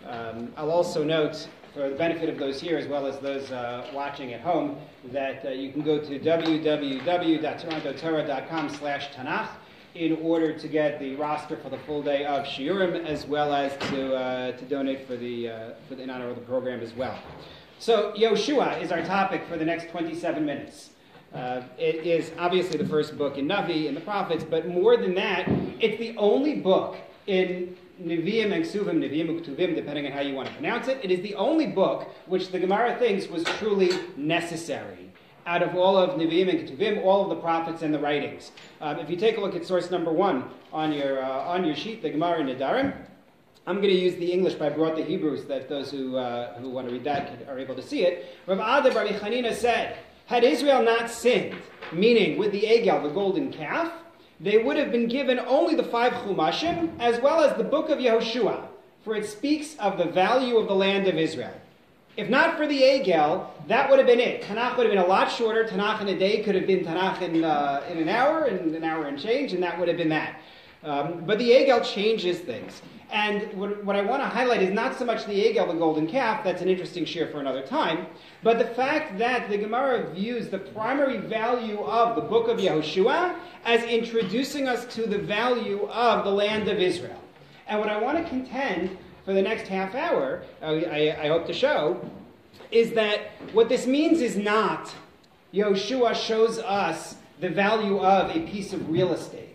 I'll also note, for the benefit of those here as well as those watching at home, that you can go to www.torontotorah.com/Tanach in order to get the roster for the full day of shiurim, as well as to donate for in honor of the program as well. So Yehoshua is our topic for the next 27 minutes. It is obviously the first book in Navi, in the prophets, but more than that, it's the only book in Nevi'im and Ksuvim, Nevi'im and Ktuvim, depending on how you want to pronounce it. It is the only book which the Gemara thinks was truly necessary. Out of all of Nevi'im and Ktuvim, all of the prophets and the writings. If you take a look at source number 1 on your sheet, the Gemara in Nedarim, I'm going to use the English, but I brought the Hebrews, that those who want to read that are able to see it. Rav Ada Bar Chanina said, had Israel not sinned, meaning with the Egel, the golden calf, they would have been given only the 5 Chumashim, as well as the book of Yehoshua, for it speaks of the value of the land of Israel. If not for the Egel, that would have been it. Tanach would have been a lot shorter. Tanach in a day could have been Tanach in an hour and change, and that would have been that. But the Egel changes things. And what I want to highlight is not so much the Egel, the golden calf, that's an interesting shir for another time, but the fact that the Gemara views the primary value of the book of Yehoshua as introducing us to the value of the land of Israel. And what I want to contend for the next half hour, I hope to show, is that what this means is not Yehoshua shows us the value of a piece of real estate.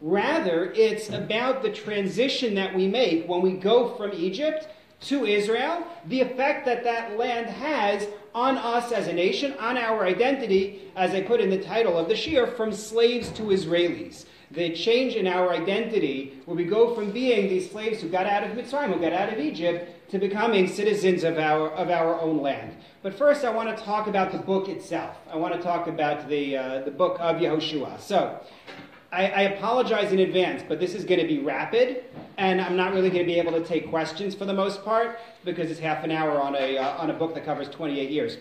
Rather, it's about the transition that we make when we go from Egypt to Israel, the effect that that land has on us as a nation, on our identity, as I put in the title of the shir, from slaves to Israelis. The change in our identity, where we go from being these slaves who got out of Mitzrayim, who got out of Egypt, to becoming citizens of our own land. But first, I want to talk about the book itself. I want to talk about the book of Yehoshua. So, I apologize in advance, but this is going to be rapid, and I'm not really going to be able to take questions for the most part, because it's half an hour on a book that covers 28 years.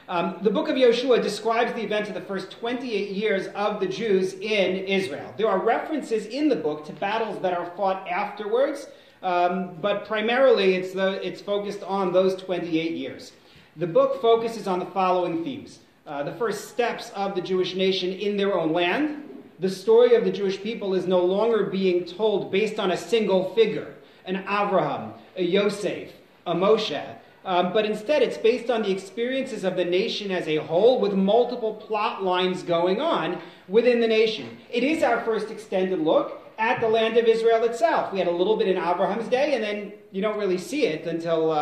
The book of Yehoshua describes the events of the first 28 years of the Jews in Israel. There are references in the book to battles that are fought afterwards, but primarily it's focused on those 28 years. The book focuses on the following themes. The first steps of the Jewish nation in their own land. The story of the Jewish people is no longer being told based on a single figure, an Avraham, a Yosef, a Moshe, but instead it's based on the experiences of the nation as a whole, with multiple plot lines going on within the nation. It is our first extended look at the land of Israel itself. We had a little bit in Abraham's day, and then you don't really see it until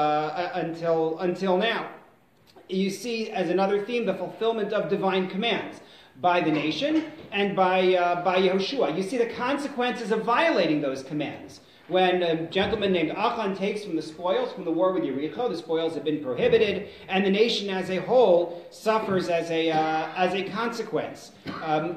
now. You see, as another theme, the fulfillment of divine commands by the nation and by Yehoshua. You see the consequences of violating those commands. When a gentleman named Achan takes from the spoils from the war with Yericho, the spoils have been prohibited, and the nation as a whole suffers as a consequence.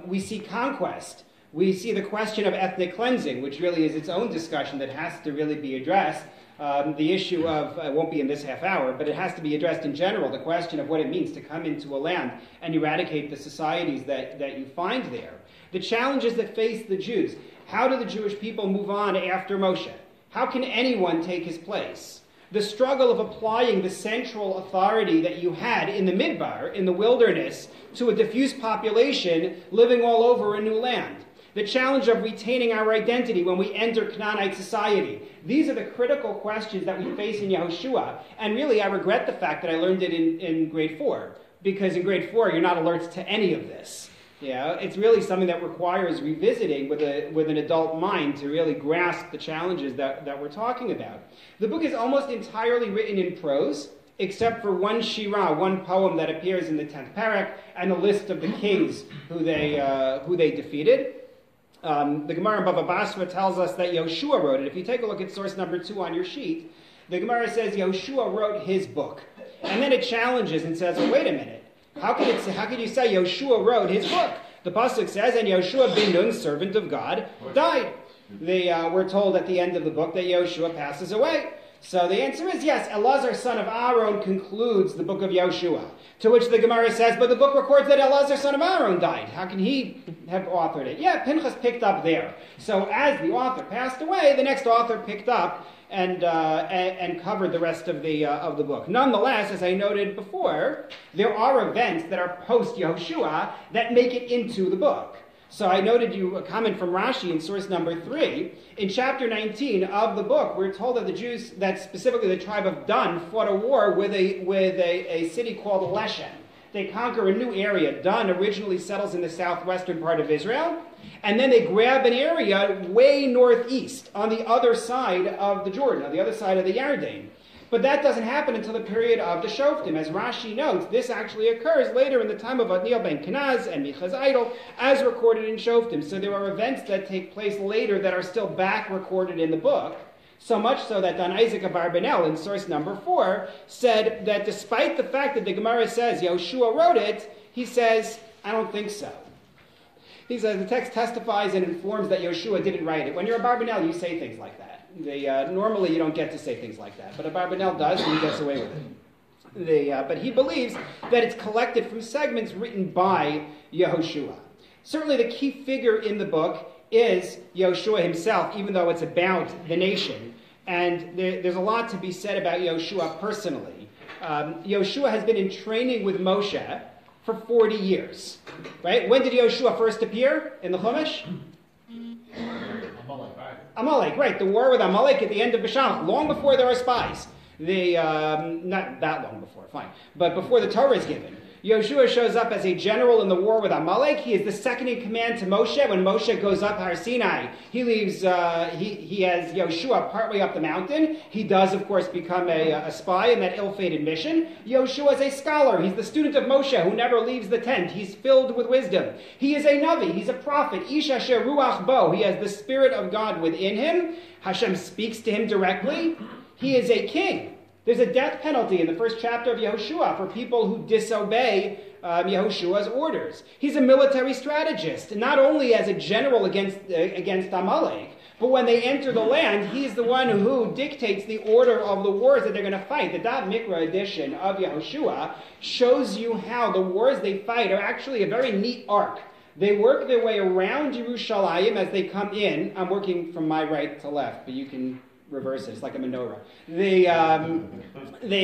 We see conquest. We see the question of ethnic cleansing, which really is its own discussion that has to really be addressed. The issue of, it won't be in this half hour, but it has to be addressed in general, the question of what it means to come into a land and eradicate the societies that you find there. The challenges that face the Jews. How do the Jewish people move on after Moshe? How can anyone take his place? The struggle of applying the central authority that you had in the Midbar, in the wilderness, to a diffuse population living all over a new land. The challenge of retaining our identity when we enter Canaanite society. These are the critical questions that we face in Yehoshua. And really, I regret the fact that I learned it in grade 4. Because in grade 4, you're not alert to any of this. Yeah, it's really something that requires revisiting with an adult mind to really grasp the challenges that we're talking about. The book is almost entirely written in prose, except for one shirah, one poem that appears in the 10th parak, and a list of the kings who they defeated. The Gemara in Bava Basra tells us that Yehoshua wrote it. If you take a look at source number 2 on your sheet, the Gemara says Yehoshua wrote his book. And then it challenges and says, well, wait a minute. How can you say Yehoshua wrote his book? The pasuk says, and Yehoshua ben Nun, servant of God, died. We're told at the end of the book that Yehoshua passes away. So the answer is yes. Elazar, son of Aaron, concludes the book of Yehoshua. To which the Gemara says, but the book records that Elazar, son of Aaron, died. How can he have authored it? Yeah, Pinchas picked up there. So as the author passed away, the next author picked up and covered the rest of the book. Nonetheless, as I noted before, there are events that are post-Yehoshua that make it into the book. So I noted you a comment from Rashi in source number 3. In chapter 19 of the book, we're told that the Jews, that specifically the tribe of Dan, fought a war with a city called Leshem. They conquer a new area. Dan originally settles in the southwestern part of Israel, and then they grab an area way northeast on the other side of the Jordan, on the other side of the Yarden. But that doesn't happen until the period of the Shoftim. As Rashi notes, this actually occurs later in the time of Otniel ben Kenaz and Micha's idol, as recorded in Shoftim. So there are events that take place later that are still back recorded in the book. So much so that Don Isaac Abarbanel, in source number 4, said that despite the fact that the Gemara says Yehoshua wrote it, he says, I don't think so. He says the text testifies and informs that Yehoshua didn't write it. When you're a Abarbanel, you say things like that. Normally you don't get to say things like that, but Abarbanel does, and he gets away with it. But he believes that it's collected from segments written by Yehoshua. Certainly the key figure in the book is Yehoshua himself, even though it's about the nation. And there's a lot to be said about Yehoshua personally. Yehoshua has been in training with Moshe for 40 years. Right? When did Yehoshua first appear in the Chumash? Amalek, right. The war with Amalek at the end of Bashan, long before there are spies. Not that long before, fine. But before the Torah is given. Yehoshua shows up as a general in the war with Amalek. He is the second in command to Moshe. When Moshe goes up Har Sinai, he leaves, he has Yehoshua partway up the mountain. He does, of course, become a spy in that ill-fated mission. Yehoshua is a scholar. He's the student of Moshe who never leaves the tent. He's filled with wisdom. He is a Navi. He's a prophet. Ish asher ruach bo. He has the Spirit of God within him. Hashem speaks to him directly. He is a king. There's a death penalty in the first chapter of Yehoshua for people who disobey Yehoshua's orders. He's a military strategist, not only as a general against Amalek, but when they enter the land, he's the one who dictates the order of the wars that they're going to fight. The Daf Mikra edition of Yehoshua shows you how the wars they fight are actually a very neat arc. They work their way around Yerushalayim as they come in. I'm working from my right to left, but you can reverse it. It's like a menorah. They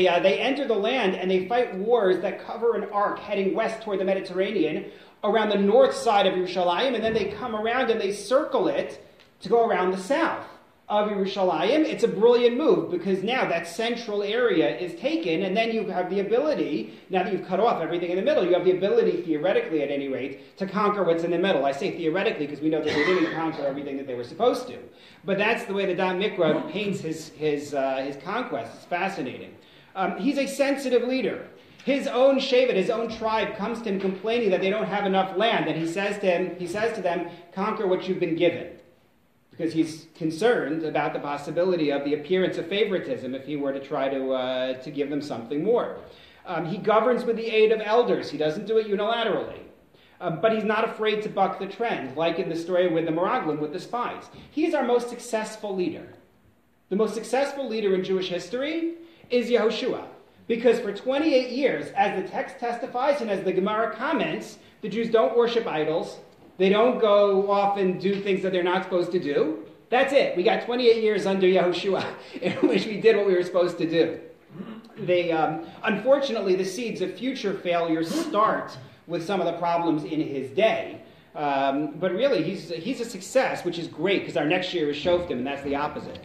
enter the land and they fight wars that cover an arc heading west toward the Mediterranean around the north side of Yerushalayim, and then they come around and they circle it to go around the south of Yerushalayim. It's a brilliant move because now that central area is taken, and then you have the ability, now that you've cut off everything in the middle, you have the ability, theoretically at any rate, to conquer what's in the middle. I say theoretically because we know that they didn't conquer everything that they were supposed to. But that's the way the Dam Mikra paints his conquest. It's fascinating. He's a sensitive leader. His own Shevet, his own tribe, comes to him complaining that they don't have enough land, and he says to them, conquer what you've been given. Because he's concerned about the possibility of the appearance of favoritism if he were to try to give them something more. He governs with the aid of elders. He doesn't do it unilaterally. But he's not afraid to buck the trend, like in the story with the Meraglim, with the spies. He is our most successful leader. The most successful leader in Jewish history is Yehoshua. Because for 28 years, as the text testifies and as the Gemara comments, the Jews don't worship idols. They don't go off and do things that they're not supposed to do. That's it. We got 28 years under Yehoshua in which we did what we were supposed to do. Unfortunately, the seeds of future failure start with some of the problems in his day. But really, he's a success, which is great, because our next year is Shoftim, and that's the opposite.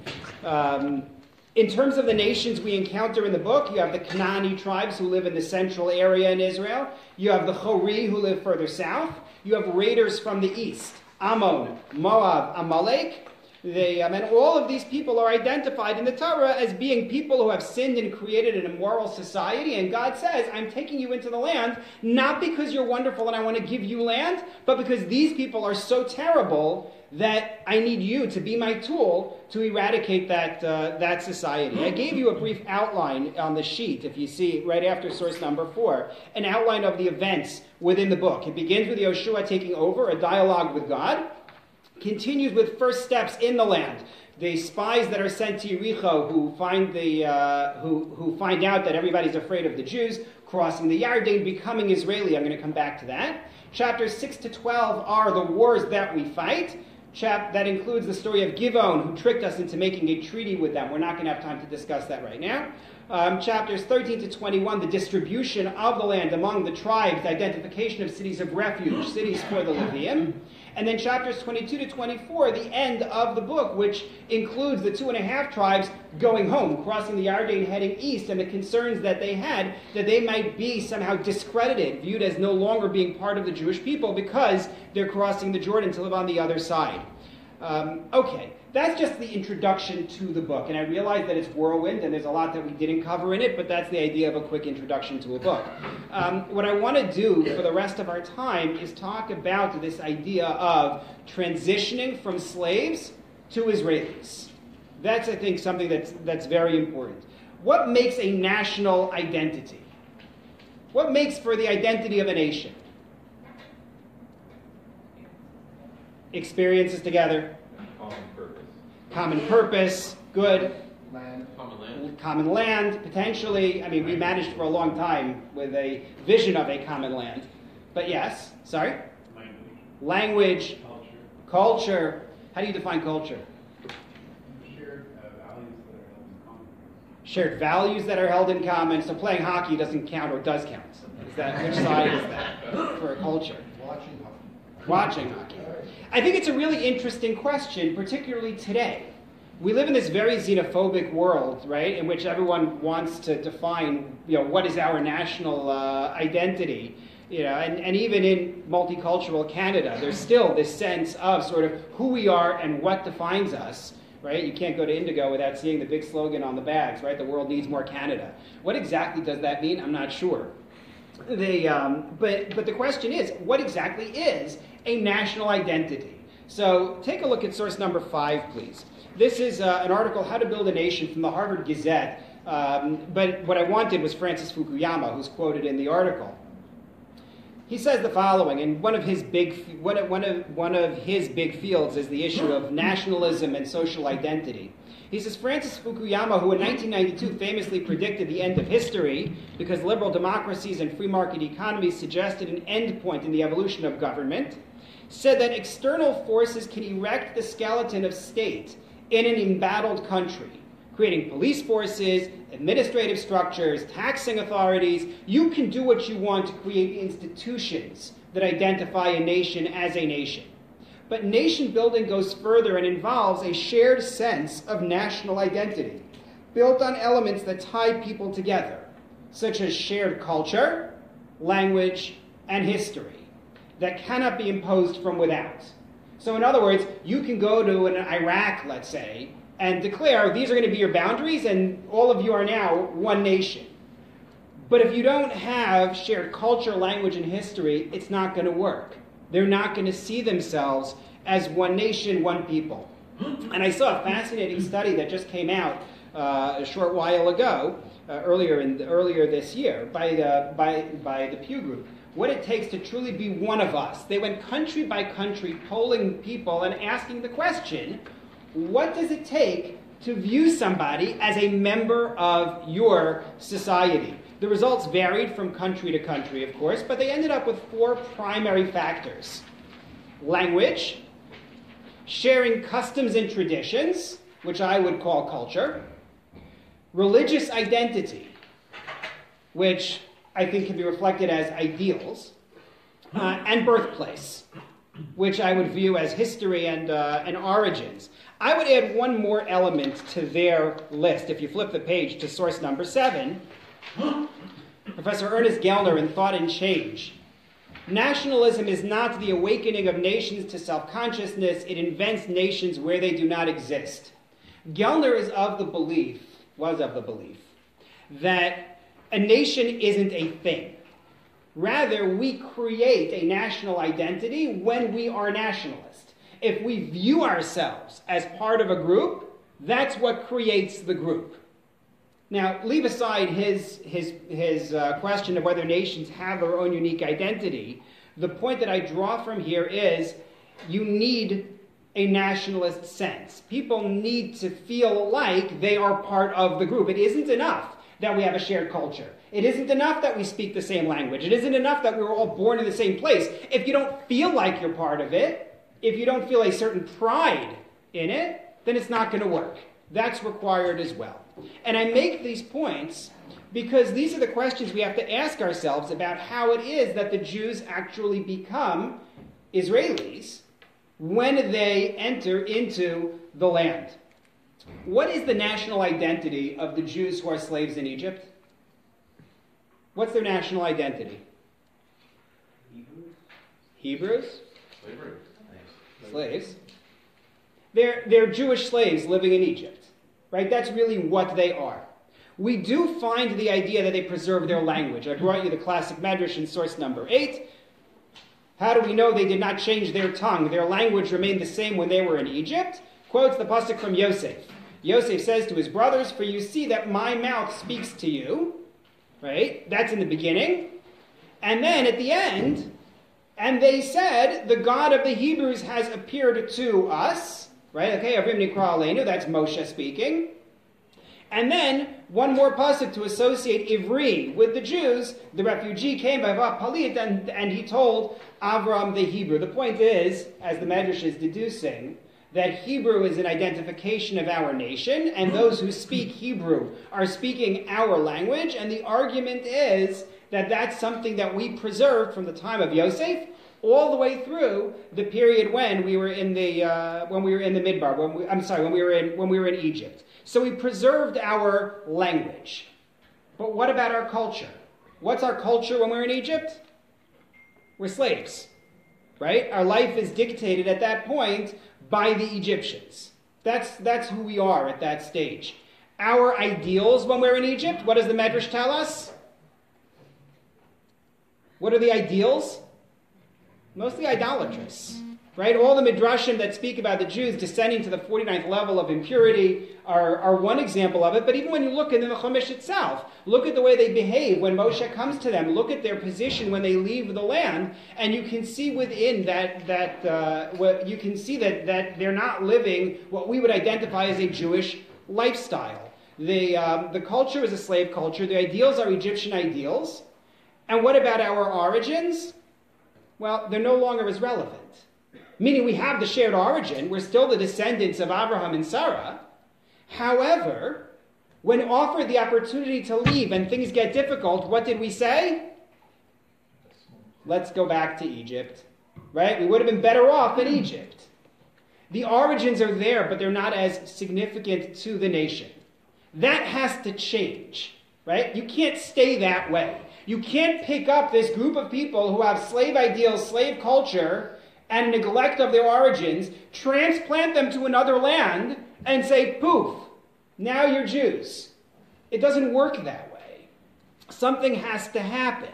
In terms of the nations we encounter in the book, you have the Canaanite tribes who live in the central area in Israel. You have the Chori who live further south. You have raiders from the east, Ammon, Moab, Amalek. And all of these people are identified in the Torah as being people who have sinned and created an immoral society. And God says, I'm taking you into the land, not because you're wonderful and I want to give you land, but because these people are so terrible that I need you to be my tool to eradicate that society. I gave you a brief outline on the sheet, if you see, right after source number 4, an outline of the events within the book. It begins with Yehoshua taking over, a dialogue with God, continues with first steps in the land. The spies that are sent to Yericho who find out that everybody's afraid of the Jews, crossing the Yarden, becoming Israeli. I'm going to come back to that. Chapters 6 to 12 are the wars that we fight. that includes the story of Givon, who tricked us into making a treaty with them. We're not going to have time to discuss that right now. Chapters 13 to 21, the distribution of the land among the tribes, the identification of cities of refuge, cities for the Levium. And then chapters 22 to 24, the end of the book, which includes the 2.5 tribes going home, crossing the Yarden, heading east, and the concerns that they had that they might be somehow discredited, viewed as no longer being part of the Jewish people because they're crossing the Jordan to live on the other side. Okay, that's just the introduction to the book, and I realize that it's whirlwind and there's a lot that we didn't cover in it, but that's the idea of a quick introduction to a book. What I want to do for the rest of our time is talk about this idea of transitioning from slaves to Israelis. That's, I think, something that's very important. What makes a national identity? What makes for the identity of a nation? Experiences together. Common purpose. Good. Land. Common land, potentially. I mean, we managed for a long time with a vision of a common land. But yes, sorry? Language. Culture. How do you define culture? Shared values that are held in common. So playing hockey doesn't count or does count. Which side is that for a culture? Watching hockey. I think it's a really interesting question, particularly today. We live in this very xenophobic world, right, in which everyone wants to define, what is our national identity. And even in multicultural Canada, there's still this sense of sort of who we are and what defines us, right? You can't go to Indigo without seeing the big slogan on the bags, right? The world needs more Canada. What exactly does that mean? I'm not sure. But the question is, what exactly is a national identity? So take a look at source number 5, please. This is an article, How to Build a Nation, from the Harvard Gazette. But what I wanted was Francis Fukuyama, who's quoted in the article. He says the following, and one of his big fields is the issue of nationalism and social identity. He says, Francis Fukuyama, who in 1992 famously predicted the end of history because liberal democracies and free market economies suggested an end point in the evolution of government, said that external forces can erect the skeleton of state in an embattled country, creating police forces, administrative structures, taxing authorities. You can do what you want to create institutions that identify a nation as a nation. But nation building goes further and involves a shared sense of national identity, built on elements that tie people together, such as shared culture, language, and history, that cannot be imposed from without. So in other words, you can go to an Iraq, let's say, and declare these are going to be your boundaries and all of you are now one nation. But if you don't have shared culture, language, and history, it's not going to work. They're not going to see themselves as one nation, one people. And I saw a fascinating study that just came out a short while ago, earlier this year, by the Pew Group. What it takes to truly be one of us. They went country by country, polling people and asking the question, what does it take to view somebody as a member of your society? The results varied from country to country, of course, but they ended up with 4 primary factors. Language, sharing customs and traditions, which I would call culture, religious identity, which I think can be reflected as ideals, and birthplace, which I would view as history and origins. I would add one more element to their list. If you flip the page to source number 7, Professor Ernest Gellner in Thought and Change. Nationalism is not the awakening of nations to self-consciousness. It invents nations where they do not exist. Gellner was of the belief that a nation isn't a thing. Rather, we create a national identity when we are nationalist. If we view ourselves as part of a group, that's what creates the group. Now, leave aside his question of whether nations have their own unique identity. The point that I draw from here is you need a nationalist sense. People need to feel like they are part of the group. It isn't enough that we have a shared culture. It isn't enough that we speak the same language. It isn't enough that we were all born in the same place. If you don't feel like you're part of it, if you don't feel a certain pride in it, then it's not going to work. That's required as well. And I make these points because these are the questions we have to ask ourselves about how it is that the Jews actually become Israelis when they enter into the land. What is the national identity of the Jews who are slaves in Egypt? What's their national identity? Hebrews? Slaves. They're Jewish slaves living in Egypt, right? That's really what they are. We do find the idea that they preserve their language. I brought you the classic Midrash in source number 8. How do we know they did not change their tongue? Their language remained the same when they were in Egypt. Quotes the pasuk from Yosef. Yosef says to his brothers, "For you see that my mouth speaks to you." Right? That's in the beginning. And then at the end, "And they said, the God of the Hebrews has appeared to us." Right? Okay, Avrim Nikra Aleinu, that's Moshe speaking. And then, one more pasuk to associate Ivri with the Jews. The refugee came by Palit, and he told Avram the Hebrew. The point is, as the Midrash is deducing, that Hebrew is an identification of our nation, and those who speak Hebrew are speaking our language, and the argument is that that's something that we preserved from the time of Yosef all the way through the period when we were in the Midbar. When we were in Egypt. So we preserved our language. But what about our culture? What's our culture when we're in Egypt? We're slaves, right? Our life is dictated at that point by the Egyptians. That's who we are at that stage. Our ideals when we're in Egypt, what does the Midrash tell us? What are the ideals? Mostly idolatrous, right? All the Midrashim that speak about the Jews descending to the 49th level of impurity are one example of it. But even when you look in the Chumash itself, look at the way they behave when Moshe comes to them. Look at their position when they leave the land, and you can see within that they're not living what we would identify as a Jewish lifestyle. The culture is a slave culture. The ideals are Egyptian ideals. And what about our origins? Well, they're no longer as relevant. Meaning we have the shared origin. We're still the descendants of Abraham and Sarah. However, when offered the opportunity to leave and things get difficult, what did we say? Let's go back to Egypt. Right? We would have been better off in Egypt. The origins are there, but they're not as significant to the nation. That has to change. Right? You can't stay that way. You can't pick up this group of people who have slave ideals, slave culture, and neglect of their origins, transplant them to another land, and say, poof, now you're Jews. It doesn't work that way. Something has to happen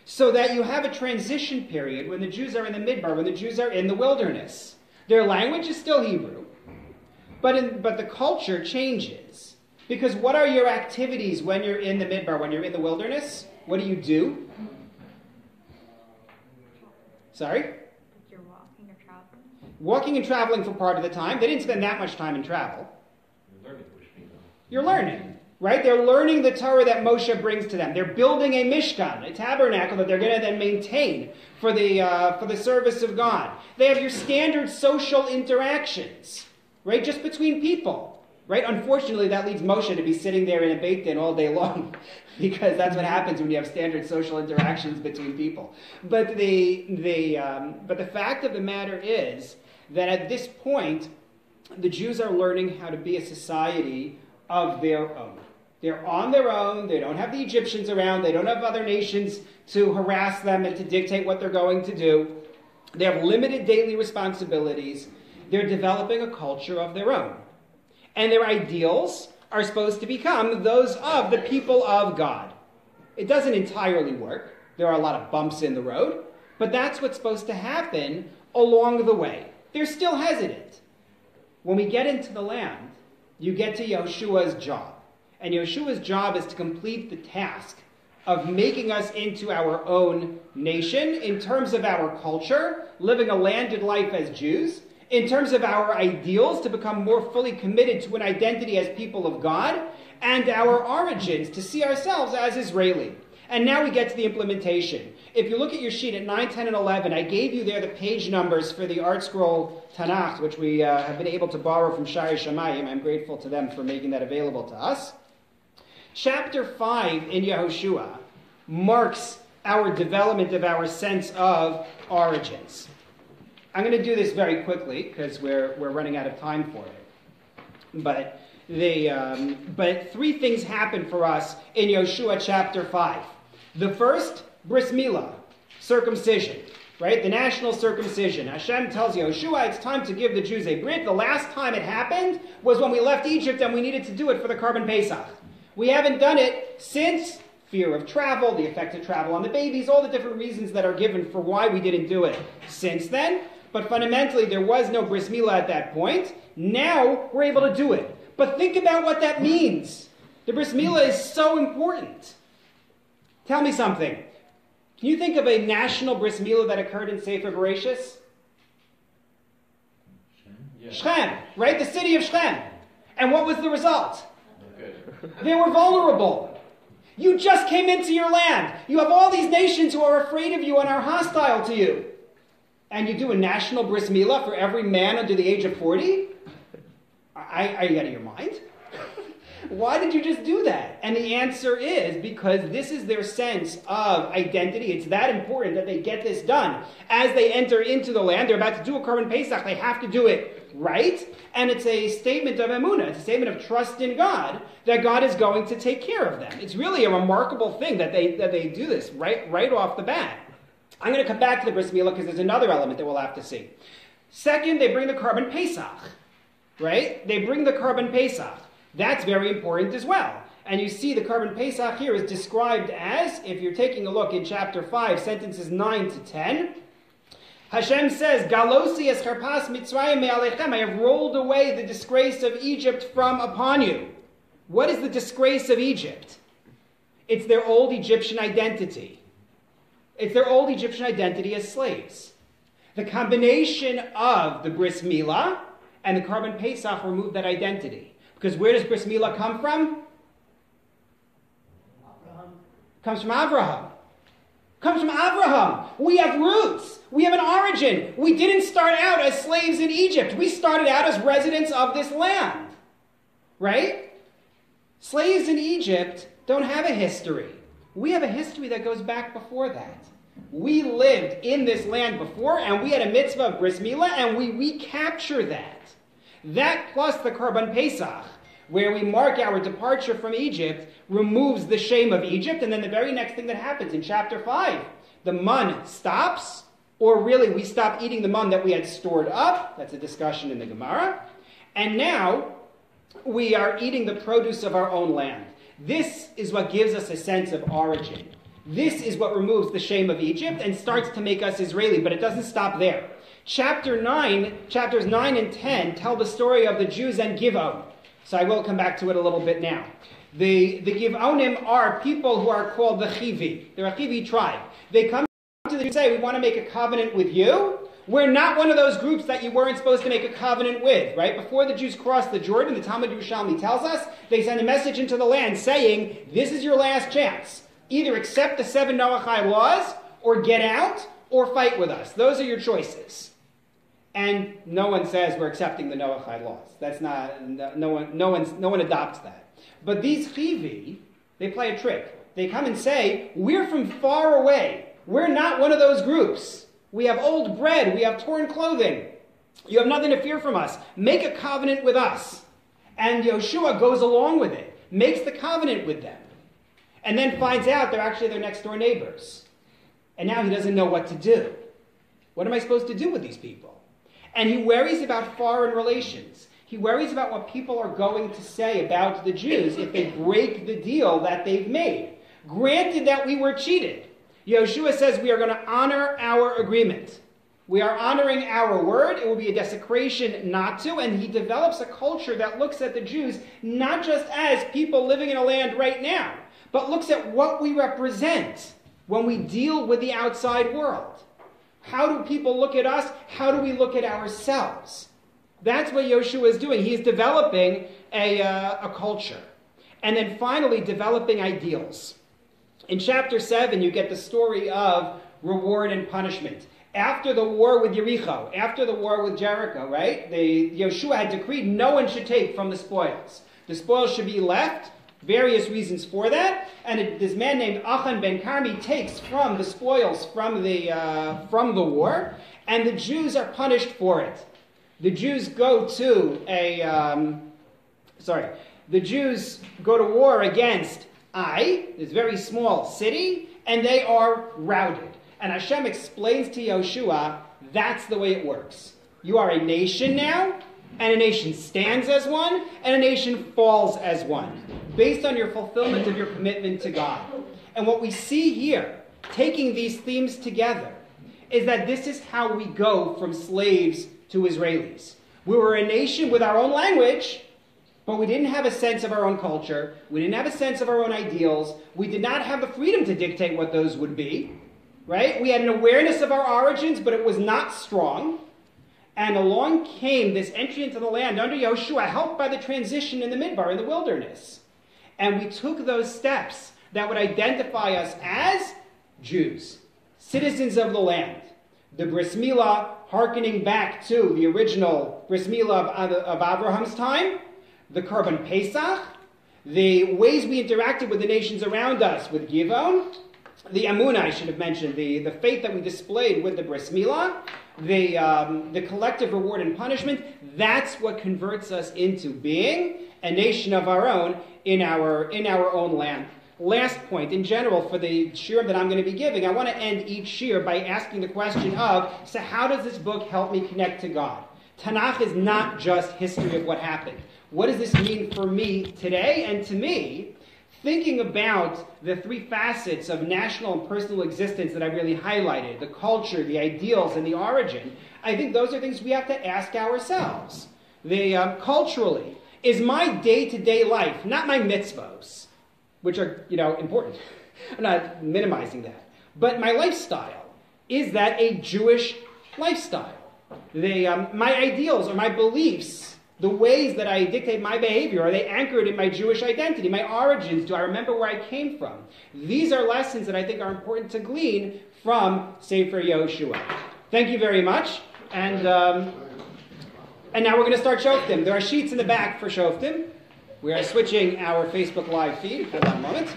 so that you have a transition period when the Jews are in the Midbar, when the Jews are in the wilderness. Their language is still Hebrew, but the culture changes. Because what are your activities when you're in the Midbar, when you're in the wilderness? What do you do? Sorry? You're walking or traveling. Walking and traveling for part of the time. They didn't spend that much time in travel. You're learning, right? They're learning the Torah that Moshe brings to them. They're building a Mishkan, a tabernacle that they're going to then maintain for the service of God. They have your standard social interactions, right? Just between people. Right? Unfortunately, that leads Moshe to be sitting there in a Beit Din all day long, because that's what happens when you have standard social interactions between people. But the fact of the matter is that at this point, the Jews are learning how to be a society of their own. They're on their own. They don't have the Egyptians around. They don't have other nations to harass them and to dictate what they're going to do. They have limited daily responsibilities. They're developing a culture of their own. And their ideals are supposed to become those of the people of God. It doesn't entirely work. There are a lot of bumps in the road. But that's what's supposed to happen along the way. They're still hesitant. When we get into the land, you get to Yehoshua's job. And Yehoshua's job is to complete the task of making us into our own nation in terms of our culture, living a landed life as Jews, in terms of our ideals, to become more fully committed to an identity as people of God, and our origins, to see ourselves as Israeli. And now we get to the implementation. If you look at your sheet at 9, 10, and 11, I gave you there the page numbers for the Art Scroll Tanach, which we have been able to borrow from Shari Shamayim. I'm grateful to them for making that available to us. Chapter 5 in Yehoshua marks our development of our sense of origins. I'm going to do this very quickly because we're running out of time for it. But three things happen for us in Yehoshua chapter 5. The first, bris milah, circumcision, right? The national circumcision. Hashem tells Yehoshua it's time to give the Jews a brit. The last time it happened was when we left Egypt and we needed to do it for the Karban Pesach. We haven't done it since fear of travel, the effect of travel on the babies, all the different reasons that are given for why we didn't do it since then. But fundamentally, there was no bris milah at that point. Now we're able to do it. But think about what that means. The bris milah is so important. Tell me something. Can you think of a national bris milah that occurred in Sefer Bereshis? Shechem, right? The city of Shechem. And what was the result? They were vulnerable. You just came into your land. You have all these nations who are afraid of you and are hostile to you. And you do a national bris milah for every man under the age of 40? Are you out of your mind? Why did you just do that? And the answer is because this is their sense of identity. It's that important that they get this done. As they enter into the land, they're about to do a Karban Pesach. They have to do it right. And it's a statement of emunah. It's a statement of trust in God that God is going to take care of them. It's really a remarkable thing that they do this right off the bat. I'm going to come back to the bris milah because there's another element that we'll have to see. Second, they bring the Karban Pesach. Right? They bring the Karban Pesach. That's very important as well. And you see the Karban Pesach here is described as, if you're taking a look in chapter 5, sentences 9 to 10, Hashem says, Galosi es charpas Mitzrayim me'alechem, I have rolled away the disgrace of Egypt from upon you. What is the disgrace of Egypt? It's their old Egyptian identity. It's their old Egyptian identity as slaves. The combination of the bris milah and the Karban Pesach remove that identity. Because where does bris milah come from? Comes from Abraham. Comes from Abraham. We have roots. We have an origin. We didn't start out as slaves in Egypt. We started out as residents of this land. Right? Slaves in Egypt don't have a history. We have a history that goes back before that. We lived in this land before, and we had a mitzvah of bris milah, and we recapture that. That plus the Karban Pesach, where we mark our departure from Egypt, removes the shame of Egypt. And then the very next thing that happens in chapter 5, the mun stops, or really we stop eating the mun that we had stored up. That's a discussion in the Gemara. And now we are eating the produce of our own land. This is what gives us a sense of origin. This is what removes the shame of Egypt and starts to make us Israeli, but it doesn't stop there. Chapters 9 and 10 tell the story of the Jews and Givon. So I will come back to it a little bit now. The Givonim are people who are called the Chivi. They're a Chivi tribe. They come to the Jews and say, we want to make a covenant with you. We're not one of those groups that you weren't supposed to make a covenant with, right? Before the Jews crossed the Jordan, the Talmud Yerushalmi tells us, they send a message into the land saying, this is your last chance. Either accept the 7 Noachide laws, or get out, or fight with us. Those are your choices. And no one says we're accepting the Noachide laws. That's not, no one adopts that. But these Chivi, they play a trick. They come and say, we're from far away. We're not one of those groups. We have old bread. We have torn clothing. You have nothing to fear from us. Make a covenant with us. And Yehoshua goes along with it, makes the covenant with them, and then finds out they're actually their next door neighbors. And now he doesn't know what to do. What am I supposed to do with these people? And he worries about foreign relations. He worries about what people are going to say about the Jews if they break the deal that they've made. Granted that we were cheated. Yehoshua says we are going to honor our agreement. We are honoring our word. It will be a desecration not to. And he develops a culture that looks at the Jews not just as people living in a land right now, but looks at what we represent when we deal with the outside world. How do people look at us? How do we look at ourselves? That's what Yehoshua is doing. He is developing a culture. And then finally, developing ideals. In chapter 7, you get the story of reward and punishment. After the war with Jericho, after the war with Jericho, right? Yehoshua had decreed no one should take from the spoils. The spoils should be left. Various reasons for that. And this man named Achan ben Carmi takes from the spoils from the war, and the Jews are punished for it. The Jews go to the Jews go to war against Ai, this very small city, and they are routed. And Hashem explains to Yehoshua, that's the way it works. You are a nation now, and a nation stands as one, and a nation falls as one, based on your fulfillment of your commitment to God. And what we see here, taking these themes together, is that this is how we go from slaves to Israelis. We were a nation with our own language, but we didn't have a sense of our own culture. We didn't have a sense of our own ideals. We did not have the freedom to dictate what those would be, right? We had an awareness of our origins, but it was not strong. And along came this entry into the land under Yehoshua, helped by the transition in the Midbar, in the wilderness. And we took those steps that would identify us as Jews, citizens of the land. The Bris Milah, hearkening back to the original Bris Milah of Abraham's time, the Korban Pesach, the ways we interacted with the nations around us, with Givon, the Amunah, I should have mentioned, the faith that we displayed with the Bris Milah, the collective reward and punishment. That's what converts us into being a nation of our own in our own land. Last point, in general, for the shiur that I'm going to be giving, I want to end each shiur by asking the question of, so how does this book help me connect to God? Tanach is not just history of what happened. What does this mean for me today? And to me, thinking about the three facets of national and personal existence that I really highlighted, the culture, the ideals, and the origin, I think those are things we have to ask ourselves. Culturally, is my day-to-day life, not my mitzvos, which are, important. I'm not minimizing that. But my lifestyle, is that a Jewish lifestyle? My ideals or my beliefs, the ways that I dictate my behavior, are they anchored in my Jewish identity, my origins? Do I remember where I came from? These are lessons that I think are important to glean from Sefer Yehoshua. Thank you very much. And now we're going to start Shoftim. There are sheets in the back for Shoftim. We are switching our Facebook Live feed. Hold on a moment.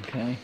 Okay.